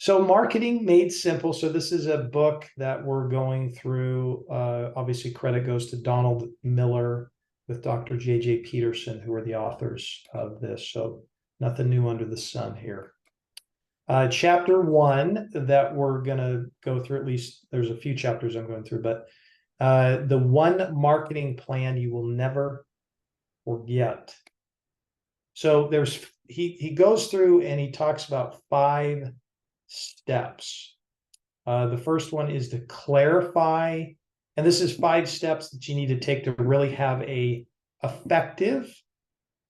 So Marketing Made Simple. So this is a book that we're going through. Obviously, credit goes to Donald Miller with Dr. J.J. Peterson, who are the authors of this. So nothing new under the sun here. Chapter 1 that we're going to go through, at least there's a few chapters I'm going through, but the one marketing plan you will never forget. So he goes through and he talks about 5 steps. The first one is to clarify, and this is 5 steps that you need to take to really have a effective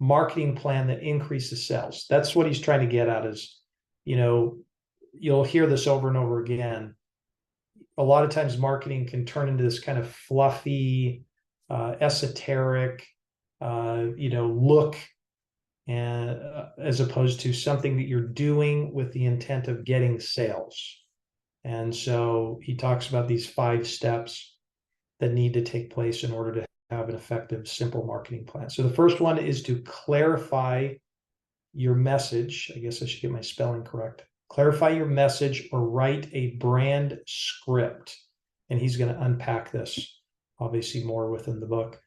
marketing plan that increases sales. That's what he's trying to get at is, you'll hear this over and over again. A lot of times marketing can turn into this kind of fluffy, esoteric, look, and as opposed to something that you're doing with the intent of getting sales. And so he talks about these 5 steps that need to take place in order to have an effective, simple marketing plan. So the first one is to clarify your message. I guess I should get my spelling correct. Clarify your message or write a brand script. And he's going to unpack this, obviously, more within the book.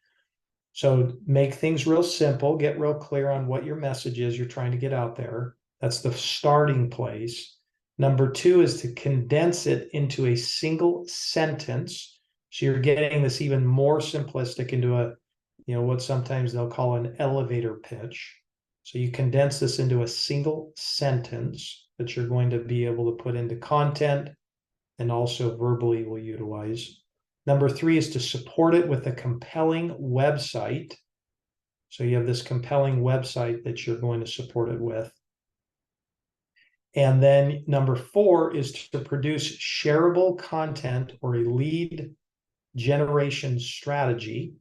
So make things real simple, get real clear on what your message is you're trying to get out there. That's the starting place. Number 2 is to condense it into a single sentence. So you're getting this even more simplistic into what sometimes they'll call an elevator pitch. So you condense this into a single sentence that you're going to be able to put into content and also verbally will utilize. Number 3 is to support it with a compelling website. So you have this compelling website that you're going to support it with. And then number 4 is to produce shareable content or a lead generation strategy.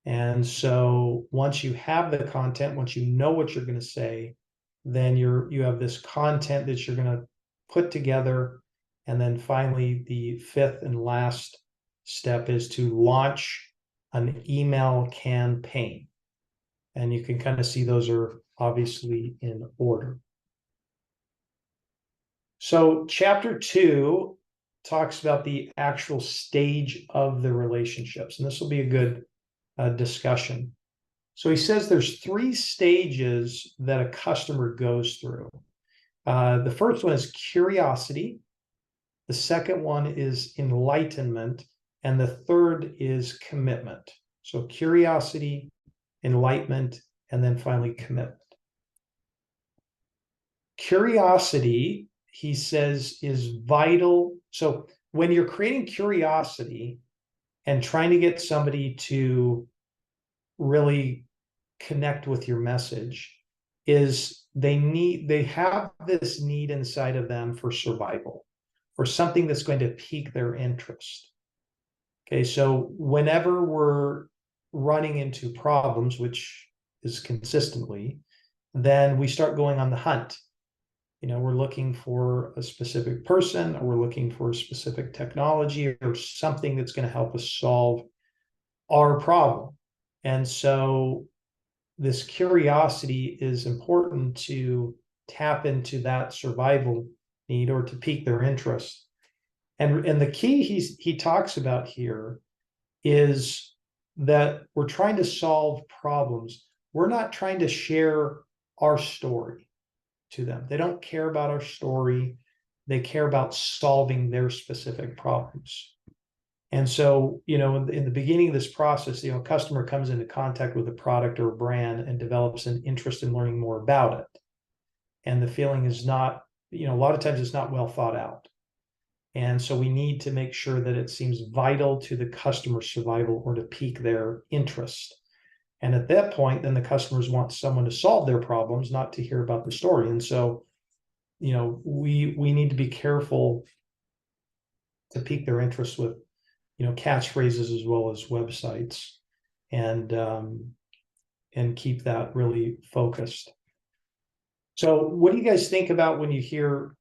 And so once you have the content, once you know what you're going to say, then you have this content that you're going to put together. And then finally, the 5th and last step is to launch an email campaign. And you can kind of see those are obviously in order. So chapter 2 talks about the actual stage of the relationships. And this will be a good discussion. So he says there's 3 stages that a customer goes through. The first one is curiosity. The second one is enlightenment. And the third is commitment. So curiosity, enlightenment, and then finally commitment. Curiosity, he says, is vital. So when you're creating curiosity and trying to get somebody to really connect with your message, is they have this need inside of them for survival, for something that's going to pique their interest. Okay, so whenever we're running into problems, which is consistently, then we start going on the hunt. We're looking for a specific person, or we're looking for a specific technology or something that's going to help us solve our problem. And so this curiosity is important to tap into that survival need or to pique their interest. And the key he talks about here is that we're trying to solve problems. We're not trying to share our story to them. They don't care about our story. They care about solving their specific problems. And so, in the beginning of this process, a customer comes into contact with a product or a brand and develops an interest in learning more about it. And the feeling is not, a lot of times it's not well thought out. And so we need to make sure that it seems vital to the customer's survival or to pique their interest. And at that point, then the customers want someone to solve their problems, not to hear about the story. And so, we need to be careful to pique their interest with, catchphrases as well as websites, and keep that really focused. So what do you guys think about when you hear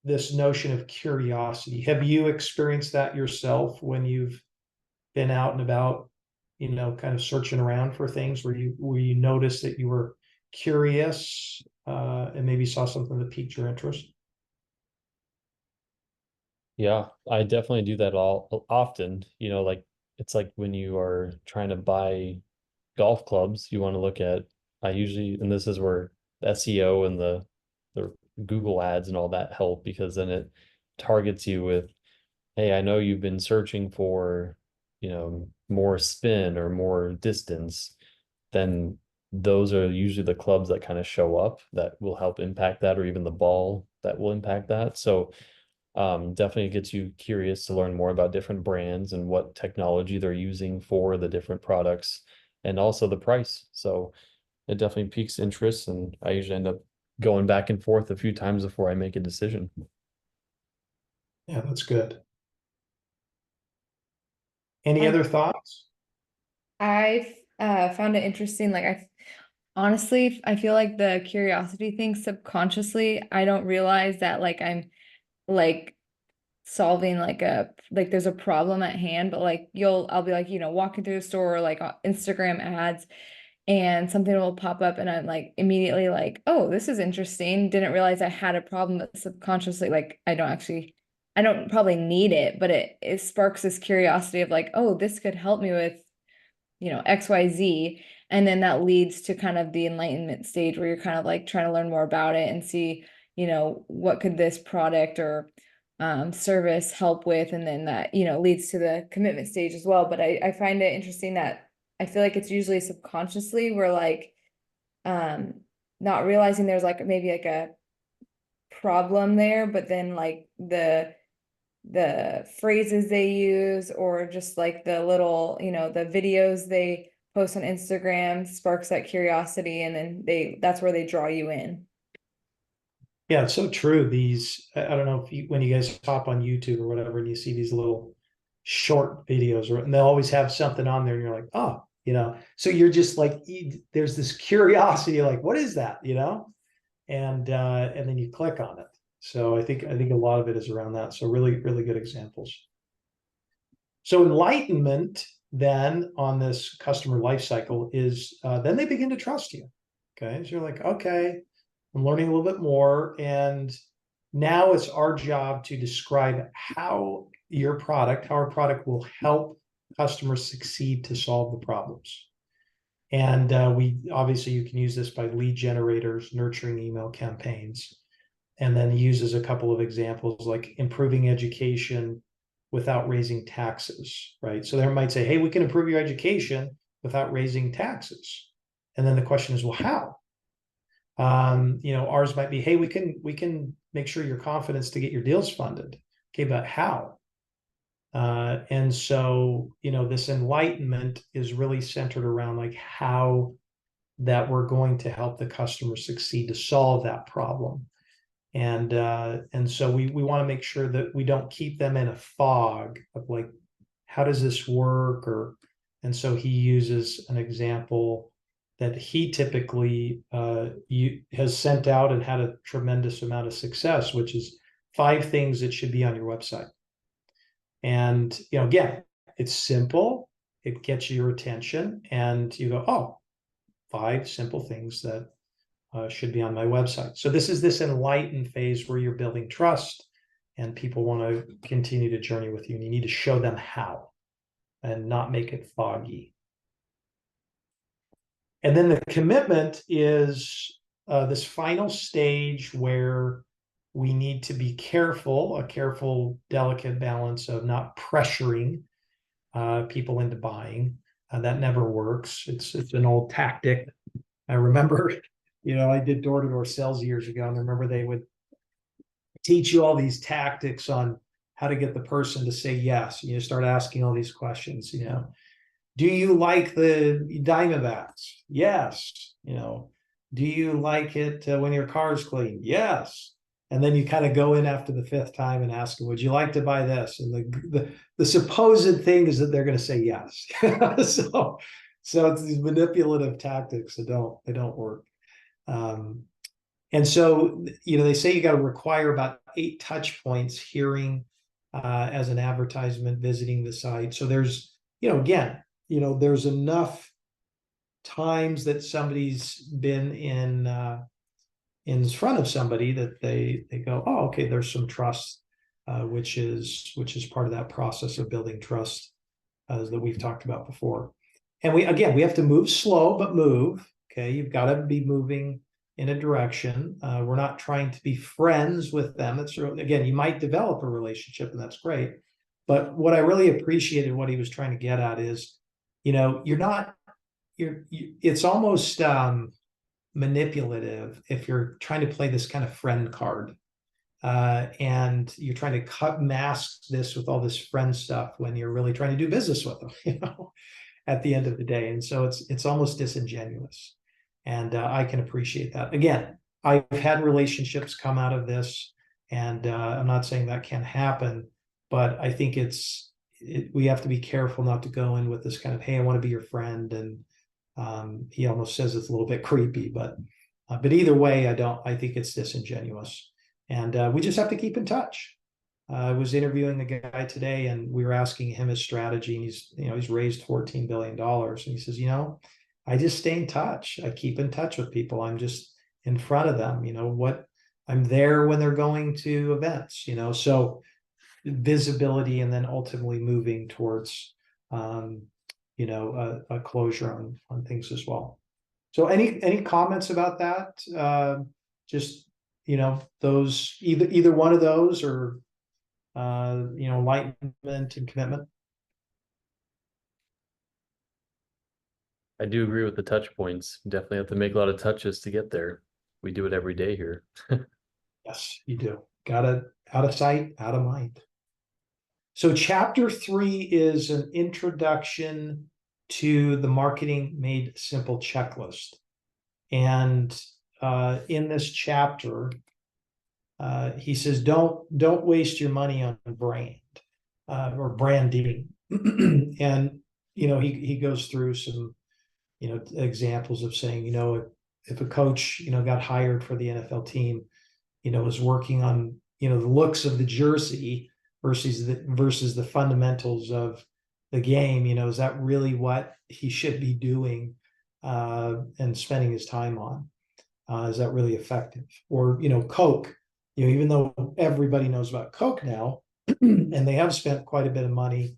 this notion of curiosity? Have you experienced that yourself when you've been out and about, kind of searching around for things where you noticed that you were curious and maybe saw something that piqued your interest? Yeah, I definitely do that all often. Like it's like when you are trying to buy golf clubs, you want to look at I usually, and this is where SEO and the Google ads and all that help, because then it targets you with, hey, I know you've been searching for, more spin or more distance, then those are usually the clubs that kind of show up that will help impact that, or even the ball that will impact that. So definitely gets you curious to learn more about different brands and what technology they're using for the different products, and also the price. So it definitely piques interest, and I usually end up going back and forth a few times before I make a decision. Yeah, that's good. Any I other thoughts? I found it interesting. Like honestly, I feel like the curiosity thing subconsciously, I don't realize that like I'm like solving like there's a problem at hand, but like I'll be like, walking through the store or like on Instagram ads and something will pop up and I'm like immediately like, oh, this is interesting. Didn't realize I had a problem, but subconsciously like I don't probably need it, but it sparks this curiosity of like, oh, this could help me with XYZ. And then that leads to kind of the enlightenment stage where you're kind of like trying to learn more about it and see, what could this product or service help with. And then that, leads to the commitment stage as well. But I find it interesting that I feel like it's usually subconsciously we're like um not realizing there's like maybe like a problem there, but then like the phrases they use or just like the little, the videos they post on Instagram sparks that curiosity and then that's where they draw you in. Yeah, it's so true. I don't know if when you guys hop on YouTube or whatever, and you see these little short videos, and they'll always have something on there, and you're like, oh, so you're just like, there's this curiosity, like, what is that, and then you click on it. So I think a lot of it is around that. So really, really good examples. So enlightenment then on this customer life cycle is then they begin to trust you. Okay, so you're like, okay, I'm learning a little bit more, and now it's our job to describe how our product will help customers succeed to solve the problems. And we obviously you can use this by lead generators, nurturing email campaigns, and then he uses a couple of examples like improving education without raising taxes, right? So they might say, hey, we can improve your education without raising taxes. And then the question is, well, how? Ours might be, hey, we can make sure your confidence to get your deals funded. Okay, but how? And so, this enlightenment is really centered around like how that we're going to help the customer succeed to solve that problem. And so we want to make sure that we don't keep them in a fog of like, how does this work? And so he uses an example that he typically has sent out and had a tremendous amount of success, which is 5 things that should be on your website. And again, it's simple, it gets your attention, and you go, oh, 5 simple things that should be on my website. So this enlightened phase where you're building trust and people want to continue to journey with you, and you need to show them how and not make it foggy. And then the commitment is this final stage where we need to be careful, a careful, delicate balance of not pressuring people into buying. That never works. It's an old tactic. I remember, I did door-to-door sales years ago, and I remember they would teach you all these tactics on how to get the person to say yes. You start asking all these questions, do you like the Diamondbacks? Yes. Do you like it when your car's clean? Yes. And then you kind of go in after the 5th time and ask them, would you like to buy this? And the supposed thing is that they're going to say yes. So it's these manipulative tactics that don't work. Um, and so, they say you got to require about 8 touch points, hearing as an advertisement, visiting the site. So there's, again, there's enough times that somebody's been in front of somebody that they go, oh, okay, there's some trust which is part of that process of building trust that we've talked about before. And we have to move slow, but move. Okay, you've got to be moving in a direction. We're not trying to be friends with them. It's again, you might develop a relationship, and that's great. But what I really appreciated what he was trying to get at is, it's almost manipulative if you're trying to play this kind of friend card. And you're trying to mask this with all this friend stuff when you're really trying to do business with them, at the end of the day. And so it's almost disingenuous. And I can appreciate that. Again, I've had relationships come out of this, and I'm not saying that can't happen, but I think we have to be careful not to go in with this kind of, hey, I want to be your friend. And he almost says it's a little bit creepy, but either way, I think it's disingenuous. And we just have to keep in touch. I was interviewing a guy today, and we were asking him his strategy, and he's raised $14 billion. And he says, I just stay in touch. I keep in touch with people. I'm just in front of them, I'm there when they're going to events, so visibility, and then ultimately moving towards, a closure on things as well. So any comments about that? Just, those, either one of those, or, enlightenment and commitment. I do agree with the touch points. Definitely have to make a lot of touches to get there. We do it every day here. Yes, you do. Gotta out of sight, out of mind. So chapter 3 is an introduction to the Marketing Made Simple checklist. And in this chapter, he says, don't waste your money on brand or branding. And he goes through some examples of saying, if a coach got hired for the NFL team, is working on the looks of the jersey versus the fundamentals of the game, is that really what he should be doing and spending his time on? Is that really effective? Or Coke, even though everybody knows about Coke now, and they have spent quite a bit of money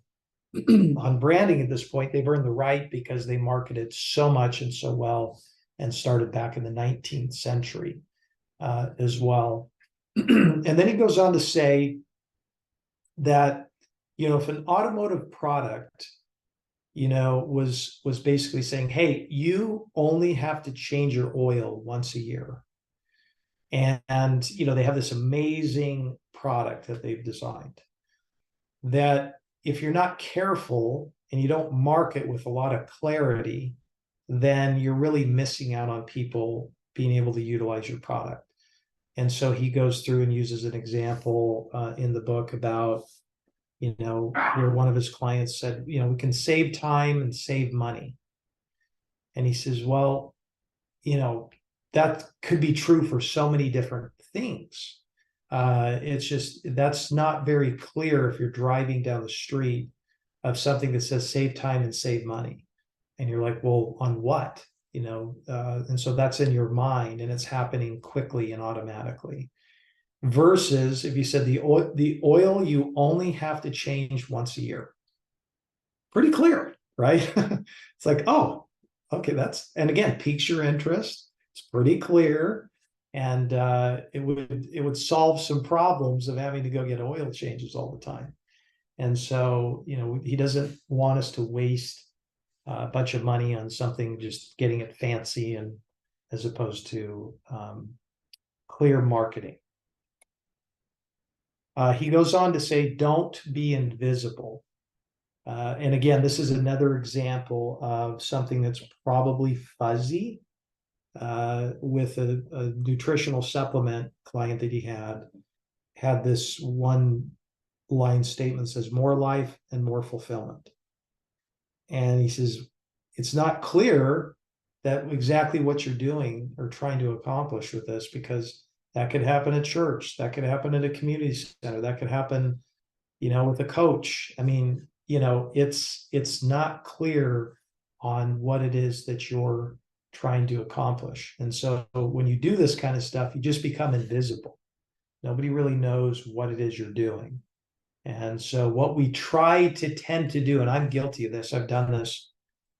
on branding at this point, they've earned the right because they marketed so much and so well, and started back in the 19th century as well. And then he goes on to say that, if an automotive product, was basically saying, hey, you only have to change your oil once a year. And they have this amazing product that they've designed, that if you're not careful and you don't market with a lot of clarity, then you're really missing out on people being able to utilize your product. And so he goes through and uses an example in the book about, where one of his clients said, we can save time and save money. And he says, well, that could be true for so many different things. It's just, that's not very clear if you're driving down the street of something that says save time and save money. And you're like, well, on what? And so that's in your mind, and it's happening quickly and automatically. Versus if you said the oil you only have to change once a year. Pretty clear, right? It's like, oh, okay, and again, piques your interest. It's pretty clear. And it would solve some problems of having to go get oil changes all the time. And so, he doesn't want us to waste a bunch of money on something, just getting it fancy, and as opposed to clear marketing. He goes on to say, don't be invisible. And again, this is another example of something that's probably fuzzy. With a nutritional supplement client that he had this one line statement that says, more life and more fulfillment. And he says, it's not clear that exactly what you're doing or trying to accomplish with this, because that could happen at church, that could happen at a community center, that could happen, with a coach. I mean, it's not clear on what it is that you're trying to accomplish. And so when you do this kind of stuff, you just become invisible. Nobody really knows what it is you're doing. And so what we try to tend to do, and I'm guilty of this, I've done this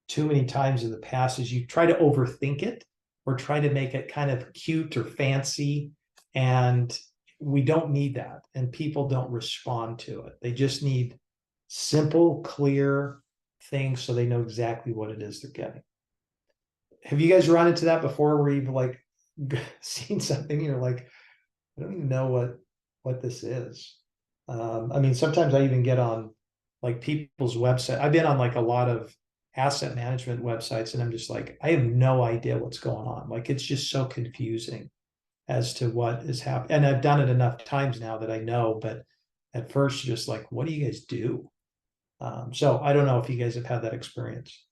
too many times in the past, is you try to overthink it or try to make it kind of cute or fancy. And we don't need that. And people don't respond to it. They just need simple, clear things so they know exactly what it is they're getting. Have you guys run into that before where you've like seen something, you're like, I don't even know what this is? I mean, sometimes I even get on like people's website. I've been on like a lot of asset management websites, and I'm just like, I have no idea what's going on. Like, it's just so confusing as to what is happening. And I've done it enough times now that I know, but at first, just like, what do you guys do? So I don't know if you guys have had that experience.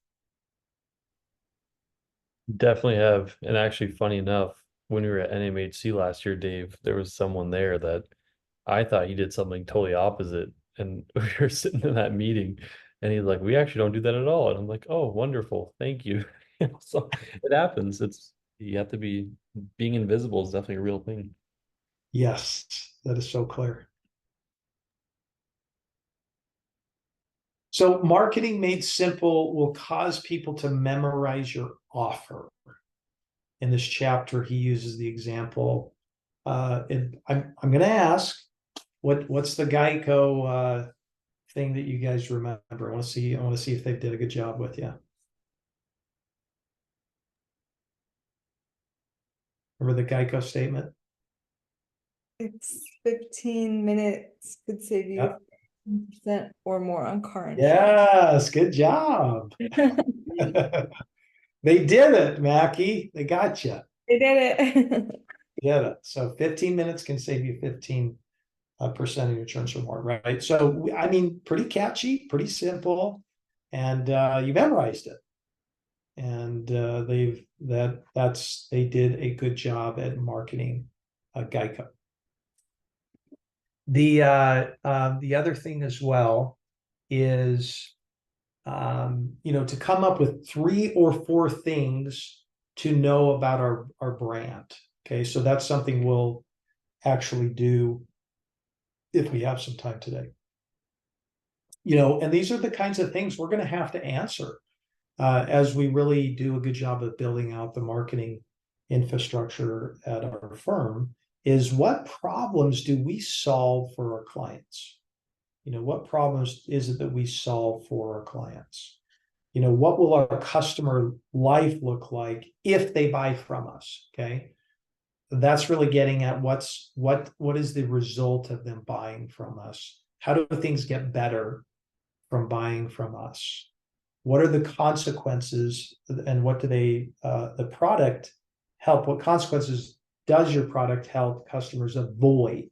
Definitely have. And actually, funny enough, when we were at NMHC last year, Dave, there was someone there that I thought he did something totally opposite. And we were sitting in that meeting and he's like, we actually don't do that at all. And I'm like, oh, wonderful. Thank you. So it happens. You have to be, being invisible is definitely a real thing. Yes, that is so clear. So marketing made simple will cause people to memorize your offer. In this chapter, he uses the example. I'm going to ask, what's the Geico thing that you guys remember? I want to see if they did a good job with you. Remember the Geico statement? It's 15 minutes could save you Yep. 10% or more on car insurance. Yes, good job. They did it, Mackie. They got you. They did it. Yeah. So 15 minutes can save you 15% of your insurance or more, right? So I mean, pretty catchy, pretty simple, and you memorized it. And they did a good job at marketing Geico. The other thing as well is to come up with 3 or 4 things to know about our brand. Okay, so that's something we'll actually do if we have some time today. And these are the kinds of things we're going to have to answer as we really do a good job of building out the marketing infrastructure at our firm. Is what problems do we solve for our clients? What problems is it that we solve for our clients? What will our customer life look like if they buy from us? Okay. That's really getting at what is the result of them buying from us? How do things get better from buying from us? What are the consequences, and what do the product help? What consequences does your product help customers avoid?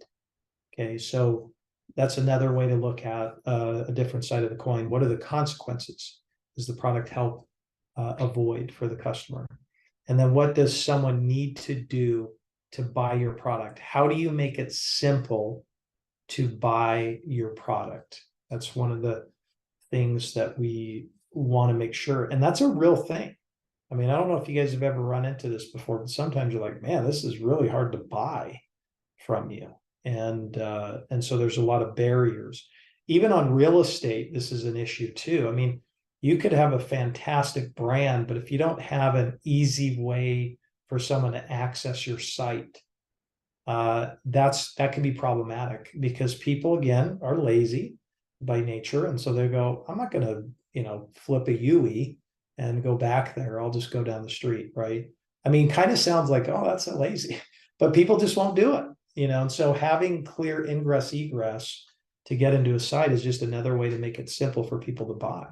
Okay, so that's another way to look at a different side of the coin. What are the consequences? Does the product help avoid for the customer? And then what does someone need to do to buy your product? How do you make it simple to buy your product? That's one of the things that we want to make sure. And that's a real thing. I mean, I don't know if you guys have ever run into this before, but sometimes you're like, man, this is really hard to buy from you. And so there's a lot of barriers. Even on real estate, this is an issue too. I mean, you could have a fantastic brand, but if you don't have an easy way for someone to access your site, that can be problematic, because people, again, are lazy by nature. And so they go, I'm not going to, flip a UE and go back there. I'll just go down the street, right? I mean, kind of sounds like, oh, that's so lazy, but people just won't do it. And so having clear ingress egress to get into a site is just another way to make it simple for people to buy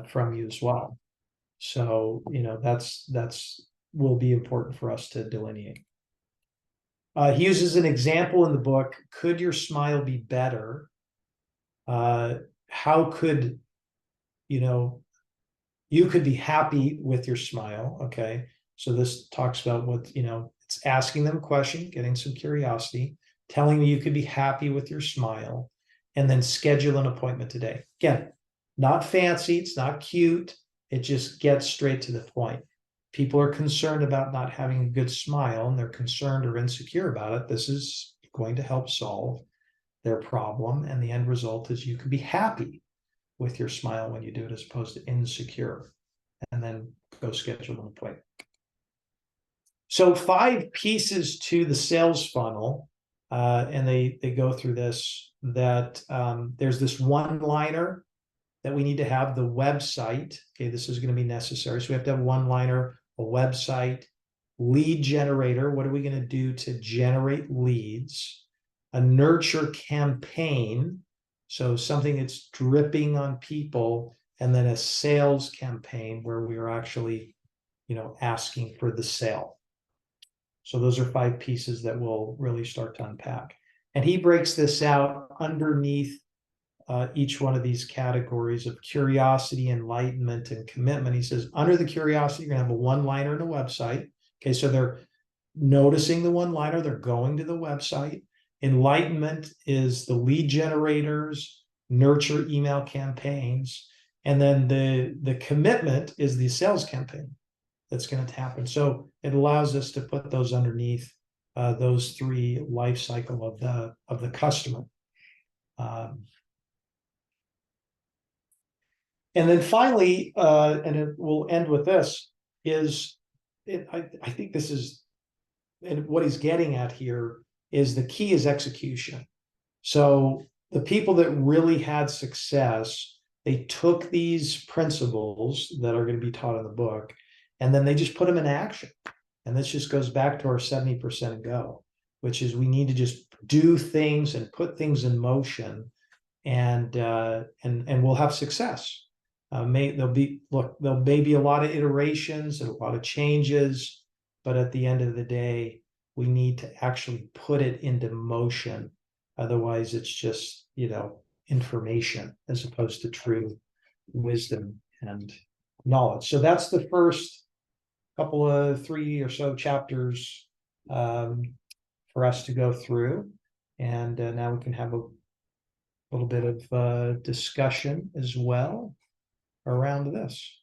from you as well. So, that's will be important for us to delineate. He uses an example in the book. Could your smile be better? How could, you could be happy with your smile. Okay. So this talks about what, it's asking them a question, getting some curiosity, telling me you could be happy with your smile, and then schedule an appointment today. Again, not fancy, it's not cute. It just gets straight to the point. People are concerned about not having a good smile, and they're concerned or insecure about it. This is going to help solve their problem. And the end result is you can be happy with your smile when you do it, as opposed to insecure, and then go schedule an appointment. So 5 pieces to the sales funnel, and they go through this, that there's this one-liner that we need to have, the website. Okay, this is going to be necessary. So we have to have one-liner, a website, lead generator. What are we going to do to generate leads? A nurture campaign, so something that's dripping on people, and then a sales campaign where we are actually, asking for the sale. So those are 5 pieces that we'll really start to unpack. And he breaks this out underneath each one of these categories of curiosity, enlightenment, and commitment. He says, under the curiosity, you're going to have a one-liner and a website. Okay, so they're noticing the one-liner, they're going to the website. Enlightenment is the lead generators, nurture email campaigns, and then the commitment is the sales campaign that's going to happen. So it allows us to put those underneath those 3 life cycle of the customer. And then finally, and we'll end with this, I think this is, and what he's getting at here is the key is execution. So the people that really had success, they took these principles that are going to be taught in the book, and then they just put them in action. And this just goes back to our 70% go, which is we need to just do things and put things in motion, and we'll have success. There'll may be a lot of iterations and a lot of changes, but at the end of the day, we need to actually put it into motion. Otherwise, it's just, information as opposed to true wisdom and knowledge. So that's the first couple of 3 or so chapters for us to go through. And now we can have a little bit of discussion as well around this.